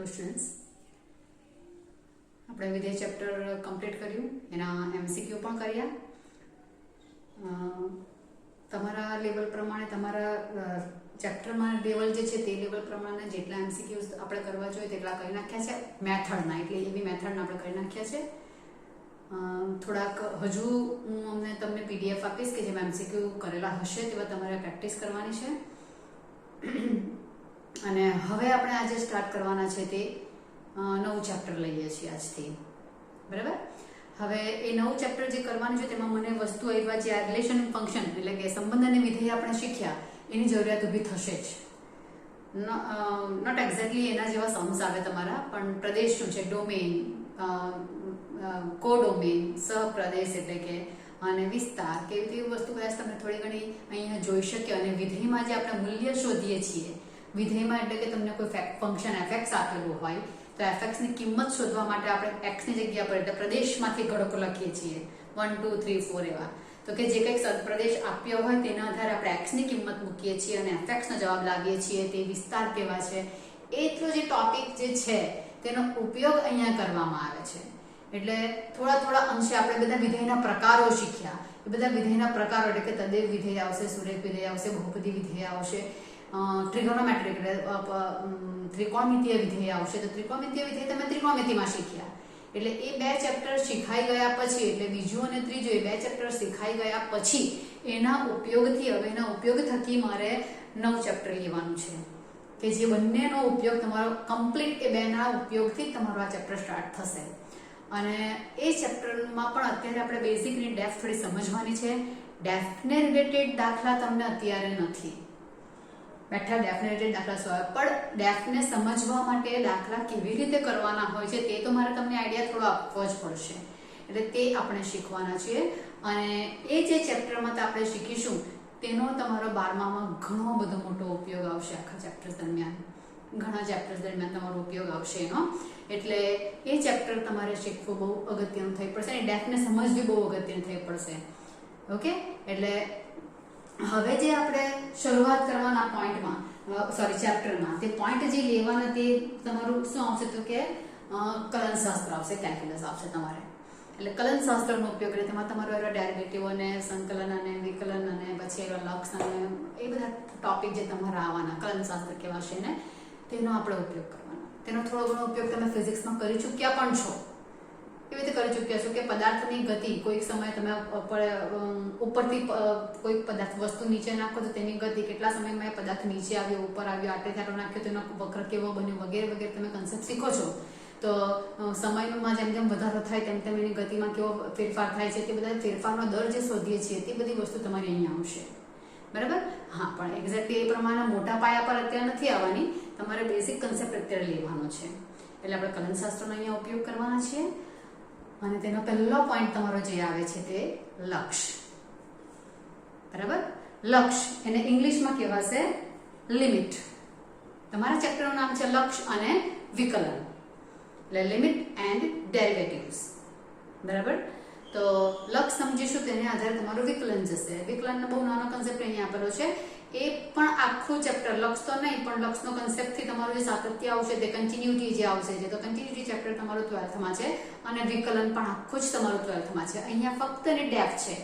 Hello students, આપણે વિધેય chapter complete કર્યું, એના એમસીક્યુ પણ કર્યા. તમારા લેવલ પ્રમાણે તમારા ચેપ્ટરમાં લેવલ જે છે તે લેવલ પ્રમાણે જેટલા એમસીક્યુઝ આપણે કરવા જોઈએ તેટલા કરી નાખ્યા છે. મેથડના એટલે એવી મેથડના આપણે કરી નાખ્યા છે. થોડાક હજુ હું તમને પીડીએફ આપીશ કે જેમાં એમસીક્યુ કરેલા હશે તેવા તમારે પ્રેક્ટિસ કરવાની છે. અને હવે આપણે આજે સ્ટાર્ટ કરવાના છે તે નવું ચેપ્ટર લઈએ છીએ આજથી, બરાબર. હવે એ નવું ચેપ્ટર જે કરવાનું છે તેમાં મને વસ્તુ આવ્યા જે આ રિલેશન ફંક્શન એટલે કે સંબંધ અને વિધેય આપણે શીખ્યા એની જરૂરિયાત ઊભી થશે જ. નોટ એક્ઝેક્ટલી એના જેવા સમ્સ આવે તમારા, પણ પ્રદેશ શું છે, ડોમેન, કોડોમેન, સહપ્રદેશ એટલે કે અને વિસ્તાર કેવી તેવી વસ્તુ કદાચ તમે થોડી ઘણી અહીંયા જોઈ શકીએ. અને વિધેયમાં જે આપણે મૂલ્ય શોધીએ છીએ, વિધેયમાં એટલે કે તમને કોઈ ફંક્શન એફએક્સ આપેલું હોય તો એફએક્સની કિંમત શોધવા માટે આપણે એક્સની જગ્યા પર એટલે પ્રદેશમાંથી ઘડકો લખીએ છીએ 1 2 3 4 એવા. તો કે જે કંઈક પ્રદેશ આપ્યો હોય તેના આધારે આપણે એક્સની કિંમત મૂકીએ છીએ અને એફએક્સનો જવાબ લાવીએ છીએ. તે વિસ્તાર કેવા છે એટલો જે ટોપિક જે છે તેનો ઉપયોગ અહીંયા કરવામાં આવે છે. એટલે થોડા અંશે આપણે બધા વિધેયના પ્રકારો શીખ્યા. એ બધા વિધેયના પ્રકારો એટલે કે તદેવ વિધેય આવશે, સુરેખ વિધેય આવશે, બહુપદી વિધેય આવશે, ટ્રિગોનોમેટ્રિક એટલે ત્રિકોણમિતીય વિધેય આવશે. તો ત્રિકોણમિતીય વિધેય તમે ત્રિકોણમિતિમાં શીખ્યા. એટલે એ બે ચેપ્ટર શીખાઈ ગયા પછી એટલે બીજું અને ત્રીજું એ બે ચેપ્ટર શીખાઈ ગયા પછી એના ઉપયોગથી હવે એના ઉપયોગ થકી મારે નવું ચેપ્ટર લેવાનું છે કે જે બંનેનો ઉપયોગ તમારો કમ્પ્લીટ એ બેના ઉપયોગથી તમારો આ ચેપ્ટર સ્ટાર્ટ થશે. અને એ ચેપ્ટરમાં પણ અત્યારે આપણે બેઝિકની ડેફ થોડી સમજવાની છે. ડેફને રિલેટેડ દાખલા તમને અત્યારે નથી બેઠા, ડેફને રિલેટેડ દાખલા સોલ્વ, પણ ડેફને સમજવા માટે દાખલા કેવી રીતે કરવાના હોય છે તે તો મારે તમને આઈડિયા થોડો આપવો જ પડશે. એટલે તે આપણે શીખવાના છીએ. અને એ જે ચેપ્ટરમાં આપણે શીખીશું તેનો તમારો 12મામાં ઘણો બધો મોટો ઉપયોગ આવશે. આખા ચેપ્ટર્સ દરમિયાન ઘણા ચેપ્ટર્સ દરમિયાન તમારો ઉપયોગ આવશે એનો. એટલે એ ચેપ્ટર તમારે શીખવું બહુ અગત્યનું થઈ પડશે અને ડેફને સમજવી બહુ અગત્યનું થઈ પડશે. ઓકે, એટલે હવે જે આપણે શરૂઆત કરવાના પોઈન્ટમાં ચેપ્ટરમાં તે પોઈન્ટ જે લેવાના તે તમારું શું આવશે તો કે કલનશાસ્ત્ર આવશે, કેલ્ક્યુલસ આવશે તમારે. એટલે કલનશાસ્ત્રનો ઉપયોગ એટલે તેમાં તમારો એવા ડેરિવેટિવ અને સંકલન અને વિકલન અને પછી એવા લક્ષ અને એ બધા ટોપિક જે તમારા આવવાના કલનશાસ્ત્ર કહેવાશે ને તેનો આપણે ઉપયોગ કરવાનો. તેનો થોડો ઘણો ઉપયોગ તમે ફિઝિક્સમાં કરી ચૂક્યા પણ છો. કેવી રીતે કરી ચૂક્યા છો કે પદાર્થની ગતિ કોઈક સમયે તમે ઉપરથી કોઈ પદાર્થ વસ્તુ નીચે નાખો તો તેની ગતિ કેટલા સમયમાં એ પદાર્થ નીચે આવ્યો, ઉપર આવ્યો, આટલે આટલો નાખ્યો, તેનો વક્ર કેવો બન્યો વગેરે વગેરે તમે કન્સેપ્ટ શીખો છો. તો સમયમાં જેમ જેમ વધારો થાય તેમ તેમ એની ગતિમાં કેવો ફેરફાર થાય છે તે બધા ફેરફારનો દર જે શોધીએ છીએ તે બધી વસ્તુ તમારી અહીંયા આવશે, બરાબર. હા, પણ એક્ઝેક્ટલી એ પ્રમાણે મોટા પાયા પર અત્યારે નથી આવવાની. તમારે બેઝિક કન્સેપ્ટ અત્યારે લેવાનો છે. એટલે આપણે કલનશાસ્ત્રનો અહીંયા ઉપયોગ કરવાના છીએ. અને તેનો પહેલો પોઈન્ટ તમારો જે આવે છે તે લક્ષ, બરાબર. લક્ષ એને ઇંગ્લિશમાં કહેવાશે લિમિટ. તમારા ચેપ્ટરનું નામ છે લક્ષ અને વિકલન એટલે લિમિટ એન્ડ ડેરિવેટિવ્સ, બરાબર. તો લક્ષ સમજીશું તેને આધારે તમારું વિકલન જશે. વિકલનનો બહુ નાનો કન્સેપ્ટ અહીંયા આપેલો છે. એ પણ આખું ચેપ્ટર લક્ષ તો નહીં પણ લક્ષનો કન્સેપ્ટથી તમારું જે સાતત્ય આવશે તે કન્ટિન્યુટી જે આવશે છે તો કન્ટિન્યુટી ચેપ્ટર તમારું 12થમાં છે અને વિકલન પણ આખું જ તમારું 12થમાં છે. અહીંયા ફક્ત એની ડેફ છે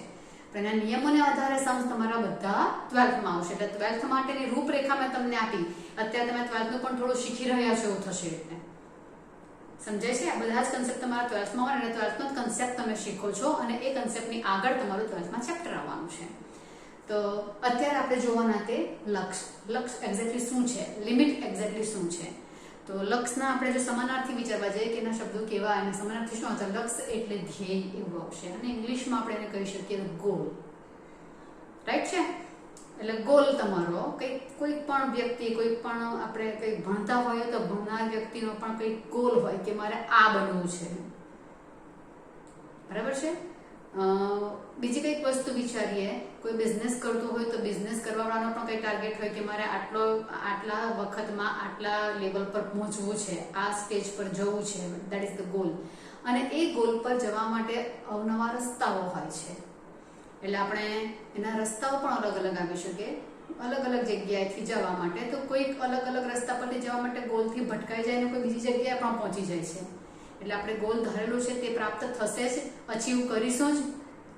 પણ એના નિયમોને આધારે સમ્સ તમારા બધા 12થમાં આવશે. એટલે 12th માટેની રૂપરેખા મેં તમને આપી. અત્યારે તમે 12thનું પણ થોડું શીખી રહ્યા છો એવું થશે. એટલે સમજાય છે? આ બધા જ કન્સેપ્ટ તમારા 12thમાં આવે એટલે 12thનો જ કન્સેપ્ટ તમે શીખો છો અને એ કન્સેપ્ટની આગળ તમારું 12thમાં ચેપ્ટર આવવાનું છે. તો અત્યારે આપણે જોવાના તે લક્ષ. લક્ષ એક્ઝેક્ટલી શું છે, લિમિટ એક્ઝેક્ટલી શું છે. તો લક્ષના આપણે જો સમાનાર્થી વિચારવા જઈએ કે એના શબ્દો કેવા અને સમાનાર્થી શું આવશે, લક્ષ એટલે ધ્યેય એવું આવશે અને ઇંગ્લિશમાં આપણે એને કહી શકીએ ગોલ, રાઈટ છે. એટલે ગોલ તમારો કોઈ પણ વ્યક્તિ કોઈ પણ આપણે કંઈક ભણતા હોઈએ તો ભણનાર વ્યક્તિનો પણ કંઈક ગોલ હોય કે મારે આ બનવું છે, બરાબર છે. બીજી કંઈક વસ્તુ વિચારીએ, કોઈ બિઝનેસ કરતો હોય તો બિઝનેસ કરવાવાળાનો પણ કંઈ ટાર્ગેટ હોય કે મારે આટલા વખતમાં આટલા લેવલ પર પહોંચવું છે, આ સ્ટેજ પર જવું છે, દેટ ઇઝ ધ ગોલ. અને એ ગોલ પર જવા માટે અવનવા રસ્તાઓ હોય છે. એટલે આપણે એના રસ્તાઓ પણ અલગ અલગ આવી શકે, અલગ અલગ જગ્યાએથી જવા માટે. તો કોઈક અલગ અલગ રસ્તા પરથી જવા માટે ગોલથી ભટકાઈ જાય ને કોઈ બીજી જગ્યાએ પણ પહોંચી જાય છે. એટલે આપણે ગોલ ધારેલું છે તે પ્રાપ્ત થશે જ, અચીવ કરીશું જ,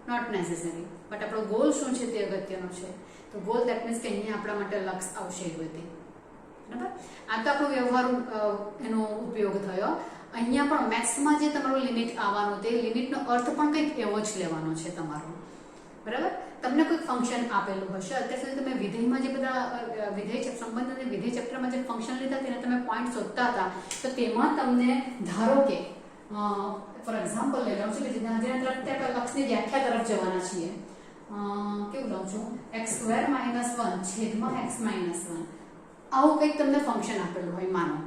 નોટ નેસેસરી. બટ આપણો ગોલ શું છે તે અગત્યનો છે. તો ગોલ દેટ મીન્સ કે અહીંયા આપણા માટે લક્ષ્ય આવશે એ રીતે. બરાબર? આ તો આપણો વ્યવહાર એનો ઉપયોગ થયો. અહીંયા પણ મેથ્સમાં જે તમારું લિમિટ આવવાનું, તે લિમિટનો અર્થ પણ કંઈક એવો જ લેવાનો છે તમારો. બરાબર? તમને કોઈ ફંક્શન આપેલું હશે, અત્યાર સુધી તમે વિધેયમાં જે બધા વિધેય સંબંધ અને વિધેય ચેપ્ટરમાં જે ફંક્શન લીધા તેના તમે પોઈન્ટ શોધતા હતા, તો તેમાં તમને ધારો કે ફોર એક્ઝામ્પલ લઈ લઉં છું કે જેના તરફ આપણે લક્ષની વ્યાખ્યા તરફ જવાના છીએ. કેવું લઉં છું? x² - 1 છેદમાં x - 1. આવું કંઈક તમને ફંક્શન આપેલું હોય માનો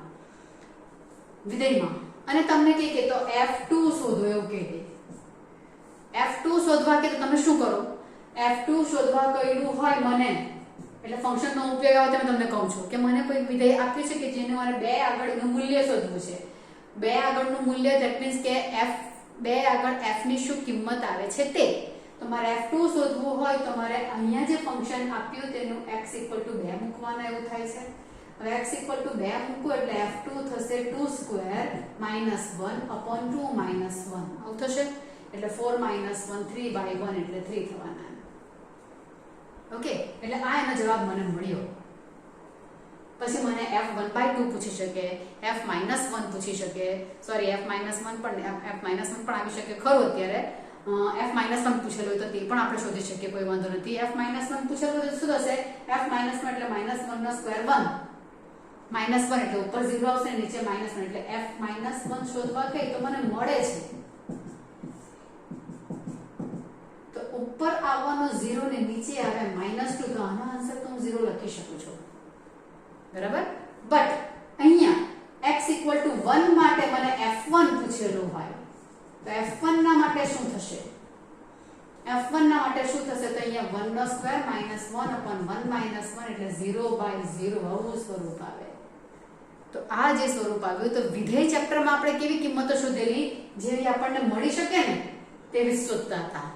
વિધેયમાં, અને તમને કહે કે તો f2 શોધો એવું કહે. f2 શોધવા કે તો તમે શું કરો? f2 શોધવા કહ્યું હોય મને, એટલે ફંક્શનનો ઉપયોગ આવે તો તમને કહું છું કે મને કોઈ વિધેય આપ્યું છે કે જેને મારે 2 આગળનું મૂલ્ય શોધવું છે. 2 આગળનું મૂલ્ય ધેટ મીન્સ કે f2 આગળ f ની શું કિંમત આવે છે તે. તો મારે f2 શોધવું હોય તો મારે અહીંયા જે ફંક્શન આપ્યું તેનું x = 2 મૂકવાના એવું થાય છે. હવે x = 2 મૂકો એટલે f2 થશે 2² - 1/2 - 1 આવું થશે. એટલે 4 - 1 3/1 એટલે 3 થવાના. ઓકે, એટલે આ એનો જવાબ મને મળ્યો. પછી મને f1/2 પૂછી શકે, f - 1 પૂછી શકે, સોરી f - 1 પણ આવી શકે ખરું અત્યારે. f - 1 પૂછેલું હોય તો તે પણ આપણે શોધી શકીએ, કોઈ વાંધો નથી. f - 1 પૂછેલું હોય તો શું થશે? f - 1 એટલે -1 નો સ્ક્વેર 1. -1 એટલે ઉપર 0 આવશે, નીચે -1 એટલે f - 1 શોધવા કહે તો મને મળે છે. તો ઉપર આવવાનો 0 ને નીચે આવે -2, તો આનો આન્સર તો હું 0 લખી શકું છું. બરાબર? બટ અહીંયા x = 1 માટે મને f1 પૂછેલું હોય તો f1 ના માટે શું થશે? f1 ના માટે શું થશે? તો અહીંયા 1 નો સ્ક્વેર - 1/1 એટલે 0/0 આવું સ્વરૂપ આવે. તો આ જે સ્વરૂપ આવ્યું, તો વિધેય ચેપ્ટરમાં આપણે કેવી કિંમતો શોધેલી, જેવી આપણને મળી શકે ને તેવી શોધતા હતા.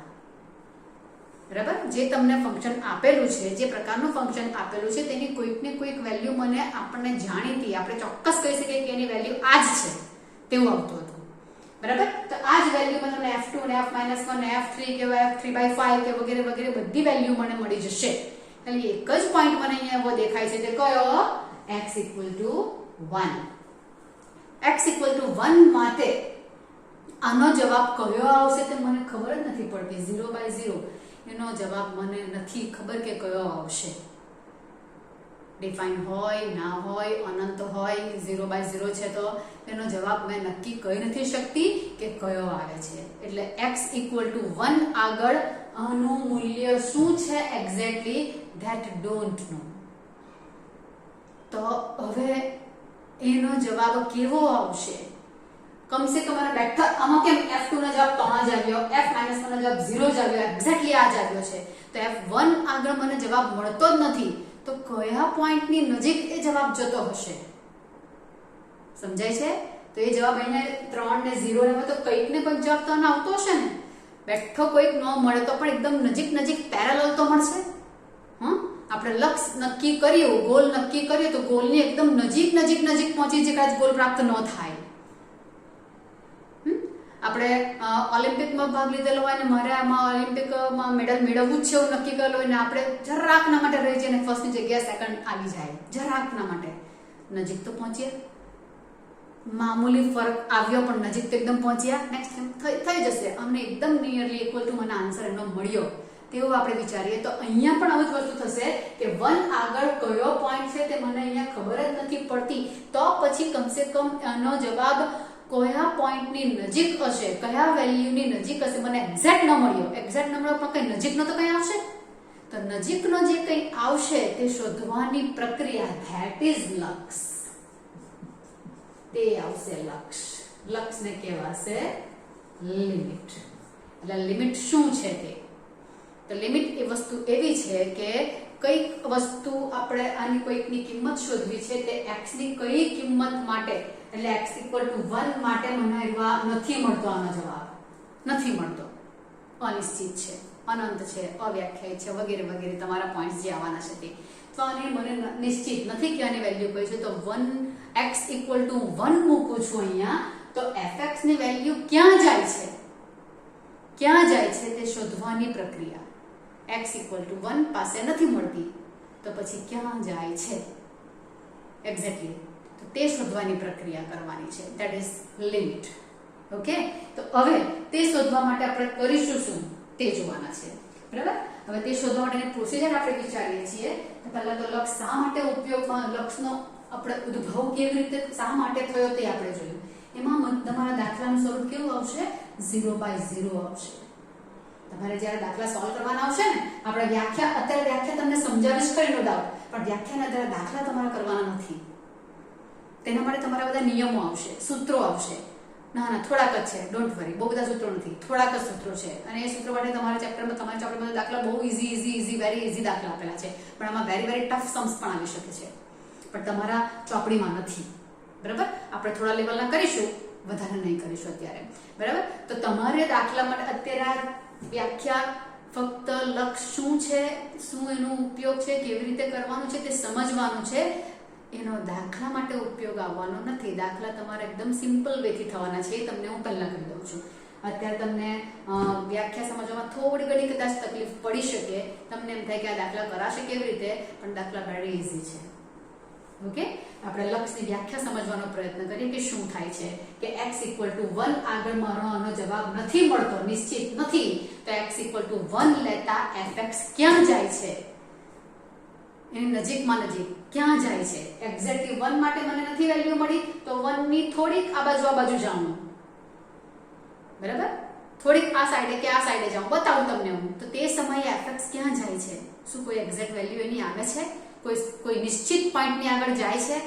બરાબર? જે તમને ફંક્શન આપેલું છે, જે પ્રકારનું ફંક્શન આપેલું છે, તેની કોઈક ને કોઈક વેલ્યુ મને આપણને જાણીતી, આપણે ચોક્કસ કહી શકીએ કે એની વેલ્યુ આ જ છે તેવું આવતું હતું. બરાબર? તો આ જ વેલ્યુમાં તમને f2 ને f - 1 ને f3 કે f3/5 કે વગેરે વગેરે બધી વેલ્યુ મને મળી જશે. ખાલી એક જ પોઈન્ટ મને અહીંયા એવો દેખાય છે, તે કયો? x = 1. x = 1 માટે આનો જવાબ કયો આવશે તે મને ખબર જ નથી પડતી. 0/0 એનો જવાબ મને નથી ખબર કે કયો આવશે. ડિફાઇન હોય, ના હોય, અનંત હોય, 0/0 છે તો એનો જવાબ મેં નક્કી કહી નથી શકતી કે કયો આવે છે. એટલે x = 1 આગળ આનું મૂલ્ય શું છે એક્ઝેક્ટલી ધેટ ડોન્ટ નો. તો હવે એનો જવાબ કેવો આવશે? કમસે કમ મને બેઠા આમાં કેમ f2 નો જવાબ 3 જ આવ્યો, f - 1 નો જવાબ 0 જ આવ્યો, એક્ઝેક્ટલી આ જ આવ્યો છે. તો f1 આગળ મને જવાબ મળતો જ નથી, તો કયા પોઈન્ટની નજીક એ જવાબ જતો હશે? સમજાય છે? તો એ જવાબ અહીંયા 3 ને 0 ને તો કંઈક ને કંઈક જવાબ તો આવતો હશે ને. બેઠો કોઈક ન મળે તો પણ એકદમ નજીક પેરેલલ તો મળશે. આપણે લક્ષ્ય નક્કી કર્યું, ગોલ નક્કી કર્યો, તો ગોલની એકદમ નજીક પહોંચી જે કદાચ ગોલ પ્રાપ્ત ન થાય. આપણે ઓલિમ્પિકમાં ભાગ લીધેલો હોય ને મારે આમાં ઓલિમ્પિકમાં મેડલ મેળવવું જ છે એવું નક્કી કરેલું હોય ને આપણે જરાકના માટે રહી જઈએ ને ફર્સ્ટની જગ્યાએ સેકન્ડ આવી જાય, જરાકના માટે નજીક તો પહોંચીએ. મામૂલી ફરક આવ્યો પણ નજીક તો એકદમ પહોંચ્યા, નેક્સ્ટ થઈ જશે. અમને એકદમ નિયરલી ઇક્વલ ટુ મને આન્સર એનો મળ્યો તેવું આપણે વિચારીએ તો અહીંયા પણ આવું જ વસ્તુ થશે કે 1 આગળ કયો પોઈન્ટ છે તે મને અહીંયા ખબર જ નથી પડતી. તો પછી કમસે કમ આનો જવાબ કયા પોઈન્ટની નજીક હશે, કયા વેલ્યુની નજીક હશે, મને એક્ઝેક્ટ ન મળ્યો. એક્ઝેક્ટ ન મળ્યો પણ કઈ નજીકનો તો કઈ આવશે. તો નજીકનો જે કઈ આવશે તે શોધવાની પ્રક્રિયા, ધેટ ઇઝ લક્ષ. તે આવશે લક્ષ. લક્ષને કહેવાશે લિમિટ. એટલે લિમિટ શું છે તે? તો લિમિટ એ વસ્તુ એવી છે કે કઈક વસ્તુ આપણે આની કોઈકની કિંમત શોધવી છે, તે x ની કઈ કિંમત માટે, એટલે x = 1 માટે મને નથી મળતો આનો જવાબ, નથી મળતો, અનિશ્ચિત છે. અનંત છે, અવ્યાખ્યાયિત છે, વગેરે વગેરે તમારા પોઈન્ટ્સ જે આવવાના છે તે. તો આને મને નિશ્ચિત નથી કે આની વેલ્યુ કઈ છે, તો 1x = 1 મૂકું છું અહીંયા. તો fx ની વેલ્યુ ક્યાં જાય છે, ક્યાં જાય છે તે શોધવાની પ્રક્રિયા. x = 1 પાસે નથી મળતી તો પછી ક્યાં જાય છે એક્ઝેક્ટલી, તો તે શોધવાની પ્રક્રિયા કરવાની છે, ધેટ ઇઝ લિમિટ. ઓકે, તો હવે તે શોધવા માટે આપણે કરીશું શું તે જોવાના છે. બરાબર, હવે તે શોધવા માટેની પ્રોસિજર આપણે વિચારીએ છીએ. તો પહેલા તો લક્ષ શા માટે ઉપયોગમાં, લક્ષનો આપણે ઉદ્ભવ કેવી રીતે શા માટે થયો તે આપણે જોયું. એમાં તમારા દાખલાનું સ્વરૂપ કેવું આવશે, 0/0 આવશે. તમારે જ્યારે દાખલા સોલ્વ કરવાના આવશે ને, આપણે અત્યારે વ્યાખ્યા તમને સમજાવીશ ખરી, નો ડાઉટ, પણ વ્યાખ્યાના અત્યારે દાખલા તમારે કરવાના નથી. તેના માટે તમારા બધા નિયમો આવશે, સૂત્રો આવશે. ના થોડાક જ છે, ડોન્ટ વરી, બહુ બધા સૂત્રો નથી, થોડાક જ સૂત્રો છે. અને એ સૂત્રો માટે તમારા ચેપ્ટરમાં દાખલા બહુ ઈઝી વેરી ઈઝી દાખલા આપેલા છે, પણ આમાં વેરી ટફ સમ્સ પણ આવી શકે છે, પણ તમારા ચોપડીમાં નથી. બરાબર, આપણે થોડા લેવલના કરીશું, વધારે નહીં કરીશું અત્યારે. બરાબર, તો તમારે દાખલા માટે અત્યારે વ્યાખ્યા, ફક્ત લક્ષ શું છે, શું એનો ઉપયોગ છે, કેવી રીતે કરવાનું છે તે સમજવાનું છે. એનો દાખલા માટે ઉપયોગ આવવાનો નથી. દાખલા તમારે એકદમ સિમ્પલ વેથી થવાના છે, એ તમને હું પહેલા કહી દઉં છું. અત્યારે તમને વ્યાખ્યા સમજવામાં થોડી ઘણી કદાચ તકલીફ પડી શકે, તમને એમ થાય કે આ દાખલા કરાશે કેવી રીતે, પણ દાખલા વેરી ઈઝી છે. ઓકે, આપણે લક્ષની વ્યાખ્યા સમજવાનો પ્રયત્ન કરીએ કે શું થાય છે. કે x = 1 આગળ મારો આનો જવાબ નથી મળતો, નિશ્ચિત નથી, તો x = 1 લેતા fx ક્યાં જાય છે, એની નજીકમાં નજીક ક્યાં જાય છે. એક્ઝેક્ટલી 1 માટે મને નથી વેલ્યુ મળી, તો 1 ની થોડીક આ બાજુ જાઉં. બરાબર, થોડીક આ સાઈડે કે આ સાઈડે જાઉં, બતાવું તમને હું. તો તે સમયે fx ક્યાં જાય છે, શું કોઈ એક્ઝેક્ટ વેલ્યુ એની આવે છે, કોઈ નિશ્ચિત પોઈન્ટની આગળ જાય છે.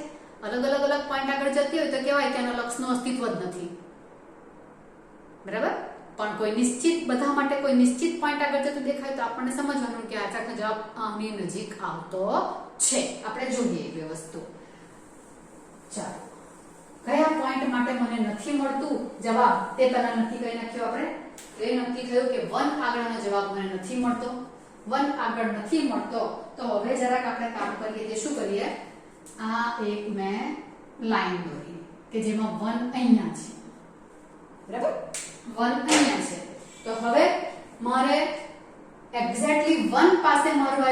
અલગ પોઈન્ટ આગળ જતી હોય તો કહેવાય કે એનો લક્ષનું અસ્તિત્વ જ નથી. બરાબર, પણ કોઈ નિશ્ચિત, બધા માટે કોઈ નિશ્ચિત પોઈન્ટ આગળ જતું દેખાય તો આપણને સમજવાનું કે આ જવાબ આની નજીક આવતો છે. આપણે જોઈએ એ વસ્તુ. ચાલો, કયા પોઈન્ટ માટે મને નથી મળતું જવાબ તે પહેલા નક્કી કરી નાખ્યો આપણે. તો એ નક્કી થયું કે 1 આગળનો જવાબ મને નથી મળતો. 1 આગળ નથી મળતો, તો હવે જરાક આપણે કામ કરીએ. તે શું કરીએ, આ એક મેં લાઈન દોરી કે જેમાં 1 અહીંયા છે. બરાબર, 1 અહીંયા છે. તો હવે મારે એક્ઝેક્ટલી 1 પાસે મારો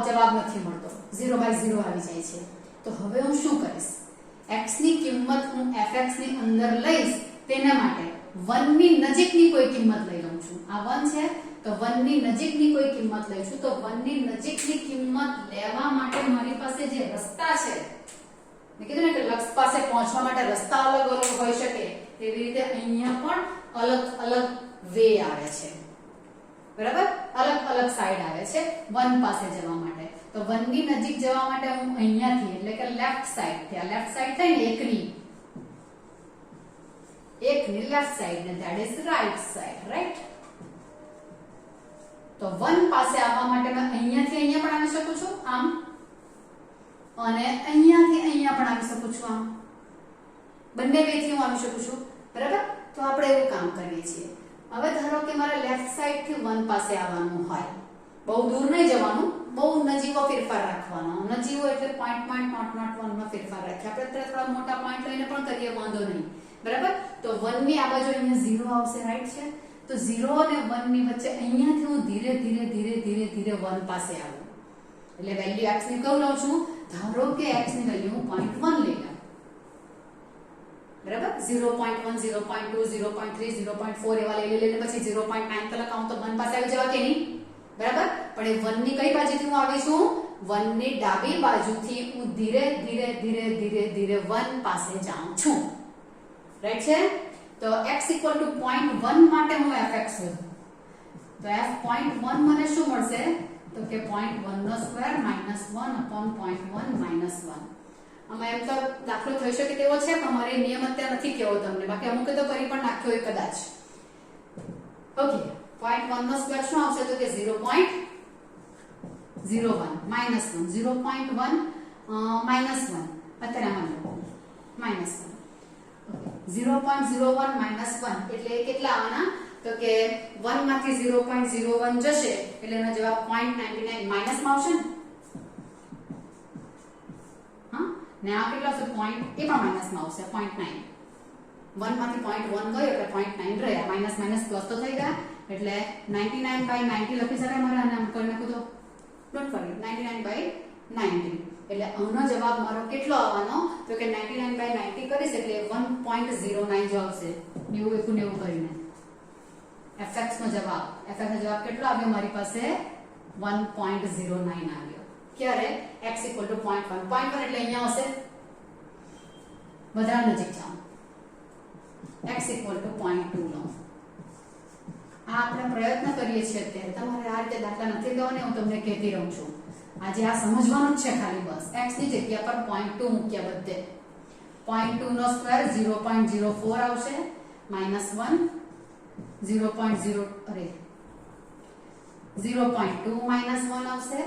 જવાબ નથી મળતો, 0/0 આવી જાય છે. તો હવે હું શું કરીશ, x ની કિંમત હું fx ની અંદર લઈશ. તેના માટે 1 ની નજીકની કોઈ કિંમત લઈ લઉં છું. આ 1 છે, તો 1 ની નજીકની કોઈ કિંમત લઈશું. તો 1 ની નજીકની કિંમત લેવા માટે મારી પાસે જે રસ્તા છે, મેં કીધું ને કે લક્ષ પાસે પહોંચવા માટે રસ્તા અલગ હોઈ શકે, તેવી રીતે અહીંયા પણ અલગ વે આવે છે. બરાબર, અલગ સાઈડ આવે છે 1 પાસે જવા માટે. તો 1 ની નજીક જવા માટે હું અહીંયાથી, એટલે કે લેફ્ટ સાઈડ થી, આ લેફ્ટ સાઈડ થાય ને એકની લેફ્ટ સાઈડ ને that is right side, right. તો 1 પાસે આવવા માટે મેં અહીંયાથી અહીંયા પણ આવી શકું છું, આમ, અને અહીંયાથી અહીંયા પણ આવી શકું છું, આમ. બંને વેથી હું આવી શકું છું. બરાબર, તો આપણે એવું કામ કરીએ છીએ. હવે ધારો કે મારે લેફ્ટ સાઈડ થી 1 પાસે આવવાનું હોય, બહુ દૂર નહીં જવાનું, બહુ નજીવો ફેરફાર રાખવાનો. નજીવો એટલે પોઈન્ટ નોટ 1 માં ફેરફાર રાખીએ. આપણે અત્યારે થોડા મોટા પોઈન્ટ લઈને પણ કરીએ, વાંધો નહીં. બરાબર, તો 1 ની આ બાજુ અહીંયા 0 આવશે, રાઈટ છે. તો 0 અને 1 ની વચ્ચે અહીંયાથી હું ધીરે ધીરે 1 પાસે આવું. એટલે વેલ્યુ x ની કહું લઉં છું. ધારો કે x ની વેલ્યુ હું 0.1 લઈ લઉં. બરાબર, 0.1 0.2 0.3 0.4 એવા લઈને પછી 0.9 તક આવું તો 1 પાસે આવી જવા કે નહીં. બરાબર, પણ એ 1 ની કઈ બાજુથી હું આવી છું, 1 ની ડાબી બાજુથી હું ધીરે ધીરે 1 પાસે જાઉં છું. રાઈટ છે. તો x = 0.1 માટે હું fx શોધું. તો f.1 મને શું મળશે, તો કે 0.1² - 1/0.1 -1. આમાં એમ તો દાખલો થઈ શકે તેવો છે, પણ મારે નિયમ અત્યારે નથી કેવો તમને, બાકી અમુક તો કરી પણ નાખ્યો હોય કદાચ. ઓકે, 0.1² શું આવશે, તો કે 0.01 -1 0.1 -1 અત્યારે આમાં -1 0.01 -1 એટલે કેટલા આવવાના, તો કે 1 માંથી 0.01 જશે એટલે એનો જવાબ 0.99 માઈનસ માં આવશે ને. હા, ને આ કેટલો આવશે? પોઈન્ટ, એ પણ માઈનસ માં આવશે 0.9. 1 માંથી 0.1 ગયો એટલે 0.9 રહ્યા, માઈનસ માઈનસ પ્લસ તો થઈ ગયા એટલે 99/90 લખી શકાય મારે. આને આમ કરી નાખું તો ડોન્ટ વરી, 99/90 એટલે આનો જવાબ મારો કેટલો આવવાનો? તો કે 99/90 કરીશ એટલે 1.09 જ આવશે. 90 કરીને fx નો જવાબ, fx નો જવાબ કેટલો આવ્યો મારી પાસે? 1.09 આવ્યો. ક્યારે? x = 0.1. 0.1 એટલે અહીંયા હશે, વધારે નજીક જાઓ. x = 0.2 લો. આ આપણે પ્રયત્ન કરીએ છીએ અત્યારે. તમારે આ રીતે દાખલા નથી લેવાના, હું તમને કહેતી રહું છું. આજે આ સમજવાનું જ છે ખાલી બસ. x ની જગ્યા પર 0.2 મૂક્યા બધે. 0.2 નો સ્ક્વેર 0.04 આવશે, -1 0.0 અરે 0.2 -1 આવશે.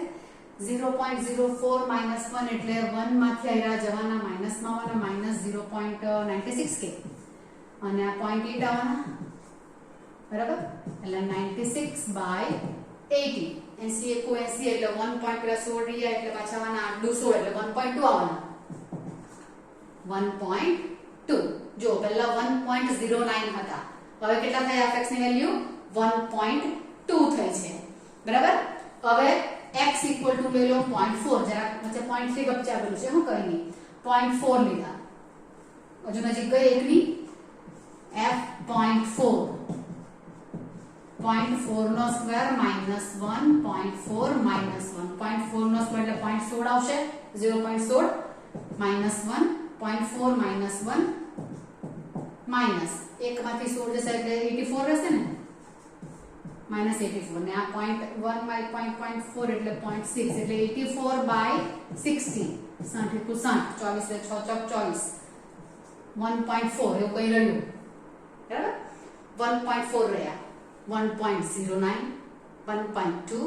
0.04 -1 એટલે 1 માંથી આયરા જવાના માઈનસમાં આવવાના, -0.96 કે અને આ 0.8 આવવાના, બરાબર? એટલે 96/80. 80 * 80 એટલે 1.16 રહ્યા એટલે પાછા આવવાના 16 એટલે 1.2 આવવાના. 1.2. જો પહેલા 1.09 હતા, હવે કેટલા થયા? fx ની વેલ્યુ 1.2 થઈ છે, બરાબર? હવે x = લઈ લો 0.4. જરા વચ્ચે 0.3 ગપચાવેલું છે, હું કઈ નહીં. 0.4 લીધા, હજુ નજીક ગઈ એકની. f 0.4 0.4 નો સ્ક્વેર -1 0.4 -1 0.4 નો સ્ક્વેર એટલે 0.16 આવશે. 0.16 -1 0.4 -1 માઈનસ 1 માંથી 16 જશે એટલે 84 રહેશે ને, -84 ને આ 0.1 / 0.4 એટલે 0.6 એટલે 84/60. 60 * 60 24 એટલે 6 * 24 1.4 એવું કઈ રહ્યું, બરાબર? 1.4 રહ્યા, 1.09 1.2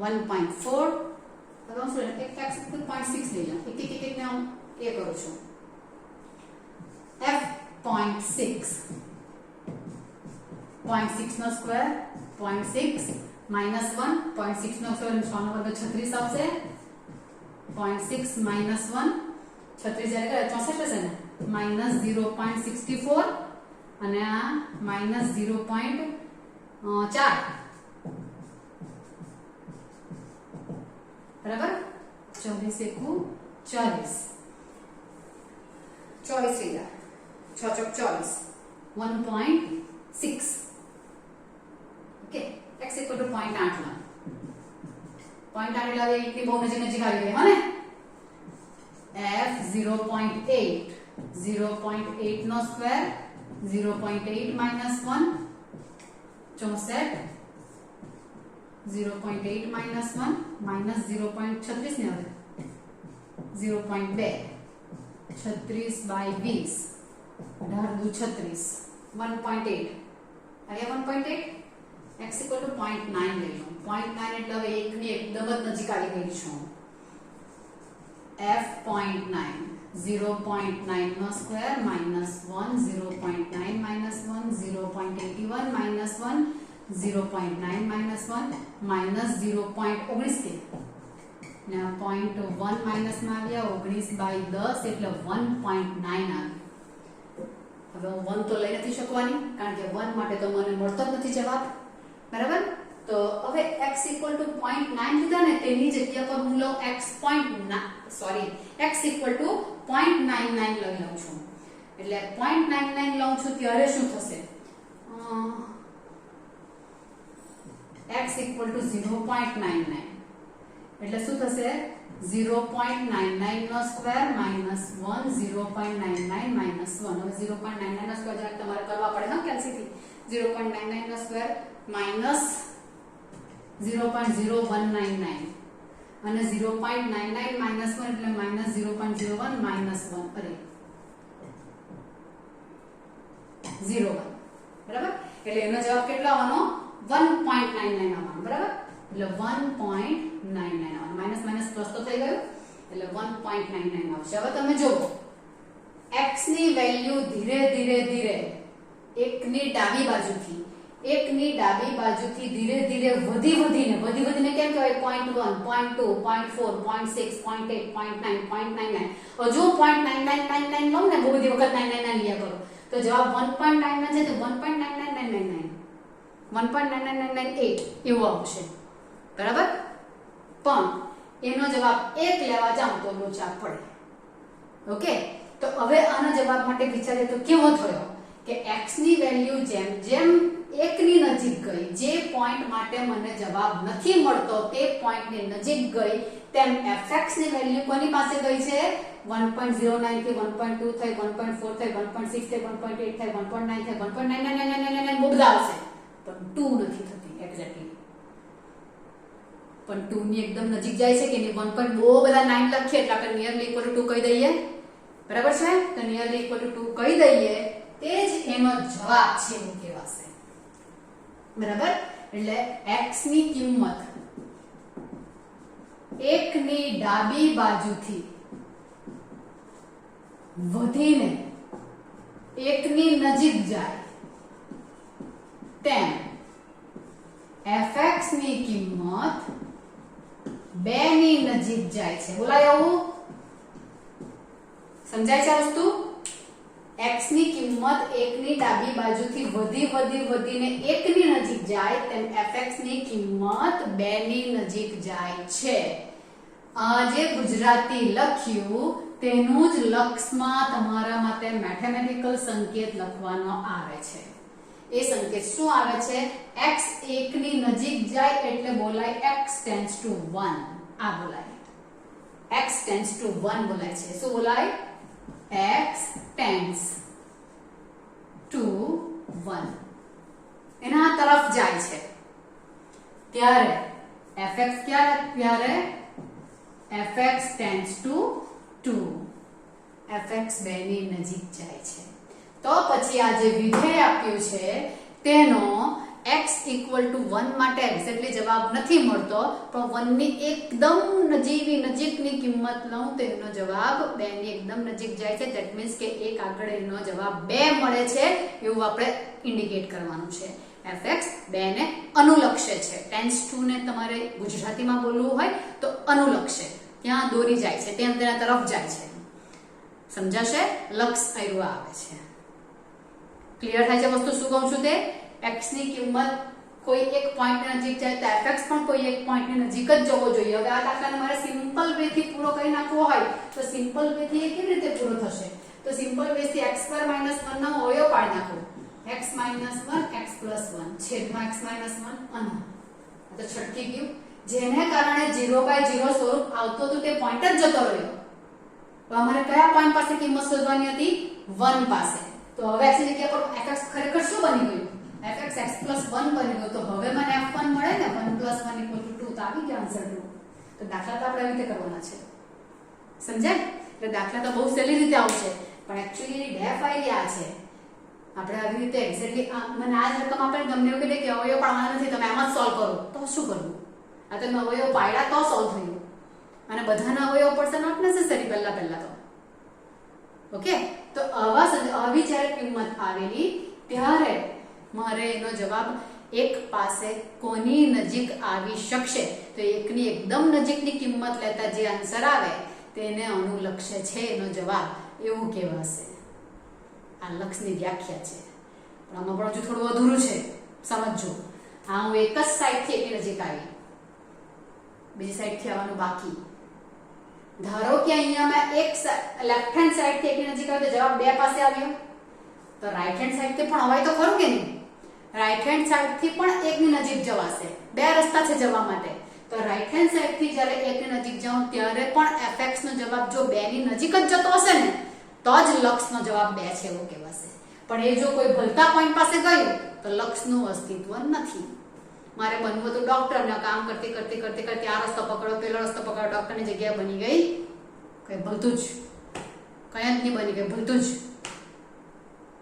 1.4. હવે હું શું એક x = 0.6 લઈ લઉં. એક ને હું એ કરું છું. f 0.6 0.6 નો સ્ક્વેર 0.6 -1 0.6 નો સ્ક્વેર 6 નો વર્ગ 36 આવશે. 0.6 - 1 36 જ્યારે 64 થશે ને, -0.64 અને આ -0.4 બરાબર? 24 * 1 24 થઈ ગયા, 6 * 24 1.6. Okay, x = 0.81. 0.8 એટલે હવે એકની બહુ નજીક આવી ગઈ હો ને. f 0.8 0.8 નો સ્ક્વેર 0.8 - 1 64 0.8 - 1 -0.36 ને હવે 0.2 36/20 18 * 36 1.8. અહીંયા 1.8 x = 0.9 લઈ લો. 0.9 એટલે હવે એકની એકદમ જ નજીક આવી ગઈ છું. f 0.9 0.9 નો સ્ક્વેર -1 0.9 - 1 0.81 - 1 0.9 - 1 -0.19 કે ને આ 0.1 માઈનસમાં આવ્યા 19/10 એટલે 1.9 આવ્યું. હવે હું 1 તો લઈ નથી શકવાની કારણ કે 1 માટે તો મને મળતો જ નથી જવાબ, બરાબર? તો હવે x = 0.9 લીધા ને તેની જગ્યા પર હું લઉં x = 0.99 લઈ લઉં છું. એટલે 0.99 લઉં છું ત્યારે શું થશે? x = 0.99 એટલે શું થશે? 0.99 નો સ્ક્વેર -1 0.99 - 1. હવે 0.99 નો સ્ક્વેર જરા તમારે કરવા પડે હા કેલ્સીથી. 0.99 નો સ્ક્વેર -0.0199 અને 0.99 - 1 એટલે -0.01 - 1 અરે 0.1 બરાબર? એટલે એનો જવાબ કેટલો આવવાનો? 1.99 આવવાનો, બરાબર? એટલે 1.99 આવવાનો. માઈનસ માઈનસ પ્લસ તો થઈ ગયું એટલે 1.99 આવશે. હવે તમે જુઓ x ની વેલ્યુ ધીરે ધીરે એકની ડાબી બાજુથી એકની ડાબી બાજુથી ધીરે ધીરે વધીને કેમ કહેવાય 0.1 0.2 0.4 0.6 0.8 0.9 0.99 હજુ 0.9999 લઉં ને બહુ બધી વખત 999 લીયા કરો તો જવાબ 1.99 છે તો 1.99999 1.99998 એવું આવશે બરાબર પણ એનો જવાબ 1 લેવા જાવ તો લોચા પડે ઓકે તો હવે આના જવાબ માટે વિચારીએ તો કેવો થયો કે x ની વેલ્યુ જેમ જેમ 1 ની નજીક ગઈ જે પોઈન્ટ માટે મને જવાબ નથી મળતો તે પોઈન્ટ ની નજીક ગઈ તેમ fx ની વેલ્યુ કોની પાસે ગઈ છે 1.09 થી 1.2 થઈ 1.4 થઈ 1.6 થઈ 1.8 થઈ 1.9 થઈ 1.99999 બહુ બધા આવશે પણ 2 નથી થતી એક્ઝેક્ટલી પણ 2 ની એકદમ નજીક જાય છે કે નહીં 1. બહુ બધા 9 લખીએ એટલે આપણે નિયરલી ઇક્વલ ટુ 2 કહી દઈએ બરાબર છે તો નિયરલી ઇક્વલ ટુ 2 કહી દઈએ તે જ એનો જવાબ છે એવું કહેવાશે બરાબર એટલે x ની કિંમત 1 ની ડાબી બાજુથી વધીને 1 ની નજીક જાય તેમ fx ની કિંમત 2 ની નજીક જાય છે બોલાય આવું સમજાય છે આ વસ્તુ x ની કિંમત 1 ની ડાબી બાજુથી વધીને 1 ની નજીક જાય તેમ fx ની કિંમત 2 ની નજીક જાય છે આ જે ગુજરાતી લખ્યું તેનું જ લક્ષમાં તમારા માટે મેથેમેટિકલ સંકેત લખવાનો આવે છે એ સંકેત શું આવે છે x 1 ની નજીક જાય એટલે બોલાય x ટેન્ડ્સ ટુ 1 આ બોલાય x ટેન્ડ્સ ટુ 1 બોલાય છે શું બોલાય x tends to 1 એના તરફ જાય છે ત્યારે fx ત્યારે fx tends to 2 fx 2 ની નજીક જાય છે તો પછી આ જે વિધેય આપ્યું છે તેનો x = 1 માટે એક્ઝેક્ટલી જવાબ નથી મળતો પણ 1 ની એકદમ નજીકની કિંમત લઉં તો એનો જવાબ 2 ની એકદમ નજીક જાય છે ધેટ મીન્સ કે એક આગળ એનો જવાબ 2 મળે છે એવું આપણે ઇન્ડિકેટ કરવાનું છે fx 2 ને અનુલક્ષે છે ટેન્ડ્સ ટુ ને તમારે ગુજરાતીમાં બોલવું હોય તો અનુલક્ષે ત્યાં દોરી જાય છે તેના તરફ જાય છે સમજાશે લક્ષ આવ્યું આવે છે ક્લિયર થાય છે વસ્તુ શું કહું છું તે x ની કિંમત કોઈ એક પોઈન્ટ નજીક જાય તો fx પણ કોઈ એક પોઈન્ટ ની નજીક જ જવો જોઈએ હવે આ દાખલાને મારે સિમ્પલ વે થી પૂરો કરી નાખવો હોય તો સિમ્પલ વે થી એ કેવી રીતે પૂરો થશે તો સિમ્પલ વે થી x2 - 1 નો અવયવ પાડી નાખો x - 1 x + 1 છેદમાં x - 1 આ તો છટકી ગયું જેને કારણે 0/0 સ્વરૂપ આવતો તો તે પોઈન્ટ જ જતો રહ્યો તો અમારે કયા પોઈન્ટ પાસે કિંમત શોધવાની હતી 1 પાસે તો હવે x ની જગ્યા પર fx ખરેખર શું બની ગયું fx x + 1 બની ગયો તો હવે મને f1 મળે ને 1 + 1 = 2 તો આવી ગયો આન્સર 2 તો દાખલા તો આપણે આવી રીતે કરવાના છે સમજાય એટલે દાખલા તો બહુ સહેલી રીતે આવશે પણ એક્ચ્યુઅલી ડેફ આઈડિયા છે આપણે આવી રીતે એક્ઝેક્ટલી મને આ જ રકમ આપણે તમને એવું કહે કે અવયવ પાડવાના નથી તમે આમ જ સોલ્વ કરો તો શું કરવું આ તો અવયવ પાડ્યા તો સોલ્વ થયું અને બધાના અવયવ પડશે નોટ નેસેસરી પહેલા તો ઓકે તો આવી જ્યારે કિંમત આવેલી ત્યારે મારે એનો જવાબ 1 પાસે કોની નજીક આવી શકશે તો 1 ની એકદમ નજીકની કિંમત લેતા જે આન્સર આવે તેને અનુલક્ષે છે એનો જવાબ એવું કહેવાશે આ લક્ષની વ્યાખ્યા છે પણ આમાં પણ હજુ થોડું અધૂરું છે સમજજો હા હું એક જ સાઈડથી એની નજીક આવી બીજી સાઈડથી આવવાનું બાકી ધારો કે અહીંયા મેં લેફ્ટ હેન્ડ સાઈડથી એની નજીક આવ્યો તો જવાબ 2 પાસે આવ્યો તો રાઈટ હેન્ડ સાઈડથી પણ અવાય તો ખરું કે નહીં રાઈટ હેન્ડ સાઈડથી પણ 1 ની નજીક જવાશે બે રસ્તા છે જવા માટે તો રાઈટ હેન્ડ સાઈડથી જ્યારે 1 ની નજીક જાઉં ત્યારે પણ fx નો જવાબ જો 2 ની નજીક જ જતો હશે ને તો જ લક્ષનો જવાબ 2 છે એવું કહેવાશે પણ એ જો કોઈ ભલતા પોઈન્ટ પાસે ગયું તો લક્ષનું અસ્તિત્વ નથી મારે બનવું તો ડોક્ટર ને કામ કરતી આ રસ્તો પકડો પેલો રસ્તો પકડો ડોક્ટરની જગ્યાએ બની ગઈ કઈ ભલતું જ કઈ જ નહીં બની ગઈ ભલતું જ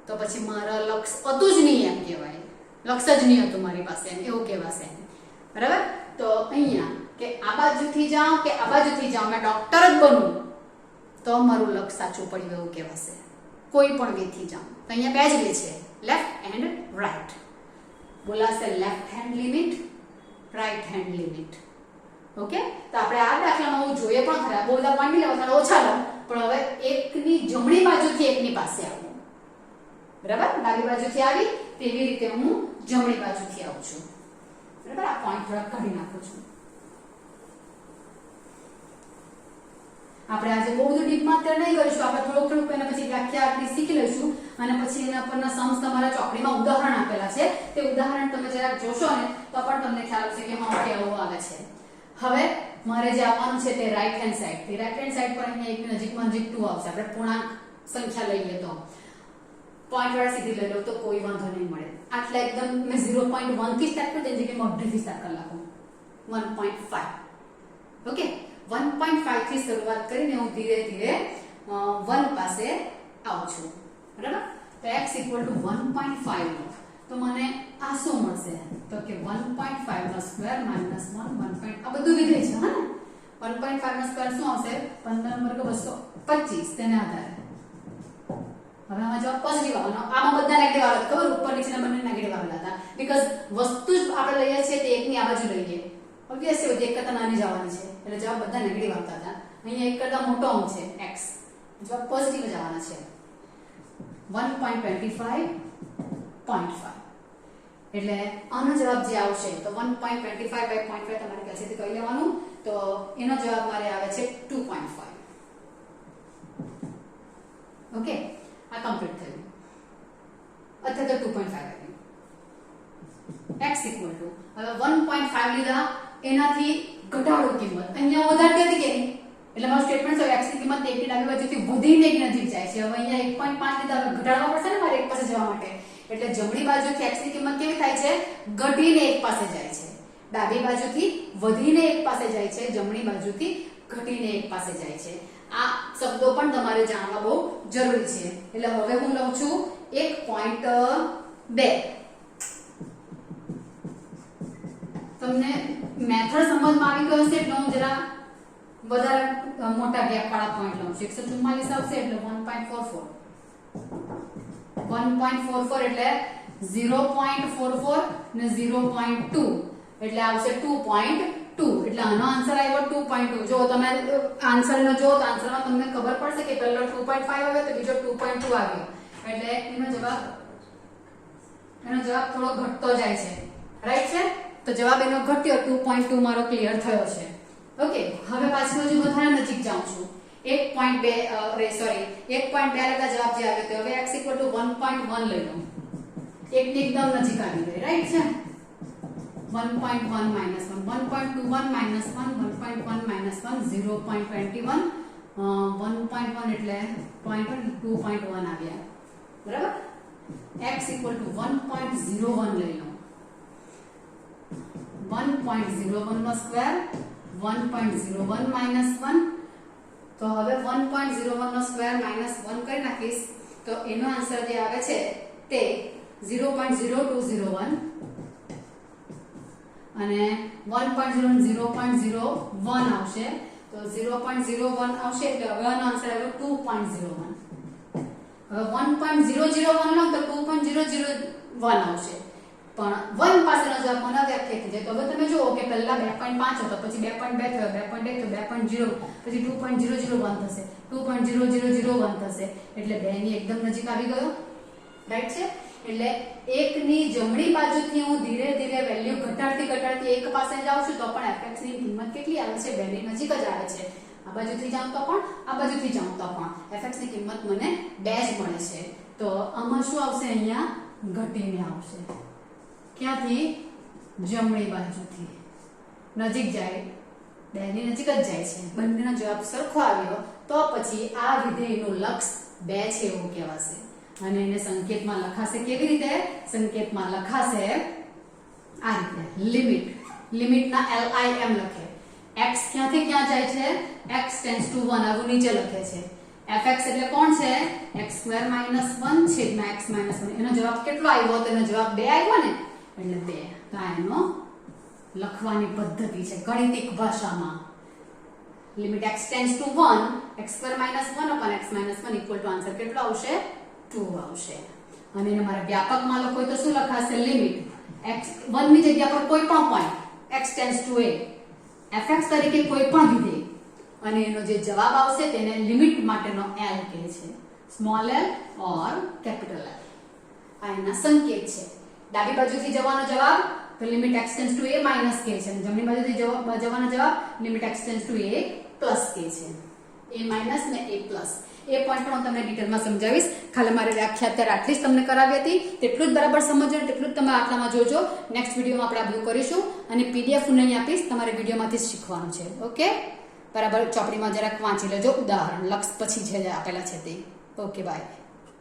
તો પછી મારા લક્ષ હતું જ નહીં એમ કહેવાય લક્ષ જ નહીં હતું મારી પાસે એમ એવું કહેવાશે બરાબર તો અહીંયા કે આ બાજુથી જાઉં કે આ બાજુથી જાઉં મેં ડોક્ટર જ બનવું તો મારું લક્ષ સાચું પડ્યું એવું કહેવાશે કોઈ પણ વેથી જાઉં તો અહીંયા બે જ વે છે લેફ્ટ એન્ડ રાઈટ બોલાશે left hand limit, right hand limit. Okay, તો આપણે આ દાખલામાં જોઈએ પણ ખરા, બહુ બધા પોઈન્ટ નહીં લેવા, ઓછા લો, પણ હવે એકની જમણી બાજુથી એકની પાસે આવું. બરાબર, ડાબી બાજુથી આવી તેવી રીતે હું જમણી બાજુથી આવું છું. બરાબર, આ પોઈન્ટ થોડા કાઢી નાખું છું. આપણે આજે બહુ બધું ડીપમાં અત્યારે નહીં કરીશું, આપણે થોડુંક એના પછી વ્યાખ્યા આપણી શીખી લઈશું અને પછી એના પરના સમ્સ તમારા ચોકડીમાં ઉદાહરણ આપેલા છે, તે ઉદાહરણ તમે જરાક જોશો ને તો પણ તમને ખ્યાલ આવશે કે હા કેવું આવે છે. હવે મારે જે આવવાનું છે તે રાઈટ હેન્ડ સાઈડ, તે રાઈટ હેન્ડ સાઈડ પર અહીંયા એક નજીકમાં નજીક 2 આવશે. આપણે પૂર્ણાંક સંખ્યા લઈએ તો પોઈન્ટ વાળા સીધી લઈ લો તો કોઈ વાંધો નહીં મળે. આટલા એકદમ મેં 0.1 થી સ્ટાર્ટ કરી તેની જગ્યાએ 1.5 થી સ્ટાર્ટ કરી નાખું. 1.5. ઓકે, 1.5 થી શરૂઆત કરીને હું ધીરે ધીરે 1 પાસે આવું છું. બરાબર, તો x = 1.5 લો તો મને આ શું મળશે તો કે 1.5 નો સ્ક્વેર -1 1. આ બધું વિધેય છે હા ને. 1.5 નો સ્ક્વેર શું આવશે 15 વર્ગ 225 તેને આધારે. હવે આમાં જવાબ પોઝિટિવ આવવાનો, આમાં બધા નેગેટિવ આવે ખબર, ઉપર નીચેના બંને નેગેટિવ આવેલા હતા બીકોઝ વસ્તુ જ આપણે લઈએ છીએ તે એકની આ બાજુ લઈએ, ઓબ્વિયસ છે એક કરતા નાની જવાની છે એટલે જવાબ બધા નેગેટિવ આવતા હતા. અહીંયા એક કરતા મોટો અંક છે x, જવાબ પોઝિટિવ જ આવવાનો છે. 1.25.5 એટલે આનો જવાબ જે આવશે તો 1.25/0.5 તમારે કહેશે કહી લેવાનું, તો એનો જવાબ મારે આવે છે 2.5. ઓકે, આ કમ્પ્લીટ થયું અથવા તો 2.5 આવ્યું. x = હવે 1.5 લીધા એનાથી ઘટાડો કિંમત અહીંયા વધારતી હતી કે નહીં, એટલે મારું સ્ટેટમેન્ટ છે x ની કિંમત એકની ડાબી બાજુથી વધીને એક નજીક જાય છે. હવે અહીંયા 1.5 લીધા, હવે ઘટાડવા પડશે ને મારે એક પાસે જવા માટે, એટલે જમણી બાજુથી x ની કિંમત કેવી થાય છે ઘટીને એક પાસે જાય છે. ડાબી બાજુથી વધીને એક પાસે જાય છે, જમણી બાજુથી ઘટીને એક પાસે જાય છે. આ શબ્દો પણ તમારે જાણવા બહુ જરૂરી છે. એટલે હવે હું લઉં છું 1.2. તમને મેથડ સમજમાં આવી ગયો છે એટલે હું જરા વધારે મોટા ગેપ વાળા પોઈન્ટ લઉં છું. 144 આવશે એટલે 1.44. 1.44 એટલે 0.44 ને 0.2 એટલે આવશે 2.2. એટલે આનો આન્સર આવ્યો 2.2. જો તમે આન્સર નો જો તો આન્સરમાં તમને ખબર પડશે કે પહેલો 2.5 આવ્યો તો બીજો 2.2 આવ્યો, એટલે એનો જવાબ થોડો ઘટતો જાય છે. રાઈટ છે, તો જવાબ એનો ઘટ્યો 2.2 મારો ક્લિયર થયો છે. ઓકે, હવે પાછી હજુ વધારે નજીક જાઉં છું. 1.2 લેતા જવાબ જે આવ્યો તો હવે x = 1.1 લઈ લો. એકની એકદમ નજીક આવી ગઈ. રાઈટ છે, 1.1 - 1 1.21 - 1 1.1 - 1 0.21 1.1 એટલે 2.1 આવ્યા. બરાબર, x = 1.01 લઈ લો. 1.01 નો સ્ક્વેર 1.01 - 1, તો હવે 1.01 નો સ્ક્વેર -1 કરી નાખીશ તો એનો આન્સર જે આવે છે તે 0.0201 અને 1.01 આવશે, તો 0.01 આવશે એટલે હવે આનો આન્સર આવ્યો 2.01. હવે 1.001 લો તો 2.001 આવશે, પણ 1 પાસેનો જવાબ મને વ્યાખ્યાયિત થઈ જાય. તો હવે તમે જુઓ કે પહેલા 2.5 હતો, પછી 2.2 થયો, 2.1 થયો, 2.0, પછી 2.001 થશે, 2.0001 થશે, એટલે 2 ની એકદમ નજીક આવી ગયો. રાઈટ છે, એટલે 1 ની જમણી બાજુથી હું ધીરે ધીરે વેલ્યુ ઘટાડતી એક પાસે જાઉં છું તો પણ fx ની કિંમત કેટલી આવે છે 2 ની નજીક જ આવે છે. આ બાજુથી જાઉં તો પણ આ બાજુથી જાઉં તો પણ fx ની કિંમત મને 2 જ મળે છે. તો આમાં શું આવશે, અહીંયા ઘટીને આવશે. ક્યાંથી? જમણી બાજુથી નજીક જાય, 2 ની નજીક જ જાય છે. બંનેનો જવાબ સરખો આવ્યો તો પછી આ વિધેયનું લક્ષ 2 છે એવું કહેવાશે. અને એને સંકેતમાં લખાશે કેવી રીતે? સંકેતમાં લખાશે આ રીતે, લિમિટના LIM લખે. x ક્યાંથી ક્યાં જાય છે? x → 1 આવું નીચે લખે છે. fx એટલે કોણ છે? x² - 1 છેદમાં x - 1. એનો જવાબ કેટલો આવ્યો? તો એનો જવાબ 2 આવ્યો ને, એટલે 2. તો આ એનો લખવાની પદ્ધતિ છે ગણિતિક ભાષામાં. Limit x → 1, x² - 1 / x - 1 = answer કેટલો આવશે? 2 આવશે. અને એને મારે વ્યાપકમાં લખો તો શું લખાશે? લિમિટ x 1 ની જગ્યા પર કોઈ પણ point x tends to a fx તરીકે કોઈ પણ વિધેય અને એનો જે જવાબ આવશે તેને લિમિટ માટેનો l કહે છે, સ્મોલ l ઓર કેપિટલ L. આ એના સંકેત છે. ડાબી બાજુથી જવાનો જવાબ તો limit x tends to a minus k છે, જમણી બાજુથી જવાનો જવાબ limit x tends to a plus k છે. a માઈનસ ને a પ્લસ એ પોઈન્ટ પણ હું તમને ડિટેલમાં સમજાવીશ. ખાલી મારી વ્યાખ્યા અત્યારે આટલી જ તમને કરાવી હતી, તેટલું જ બરાબર સમજજો, તેટલું જ તમે આટલામાં જોજો. નેક્સ્ટ વિડીયોમાં આપણે આ બધું કરીશું અને પીડીએફ હું નહીં આપીશ, તમારે વિડીયોમાંથી જ શીખવાનું છે. ઓકે, બરાબર ચોપડીમાં જરાક વાંચી લેજો ઉદાહરણ, લક્ષ પછી જે આપેલા છે તે. Okay, by.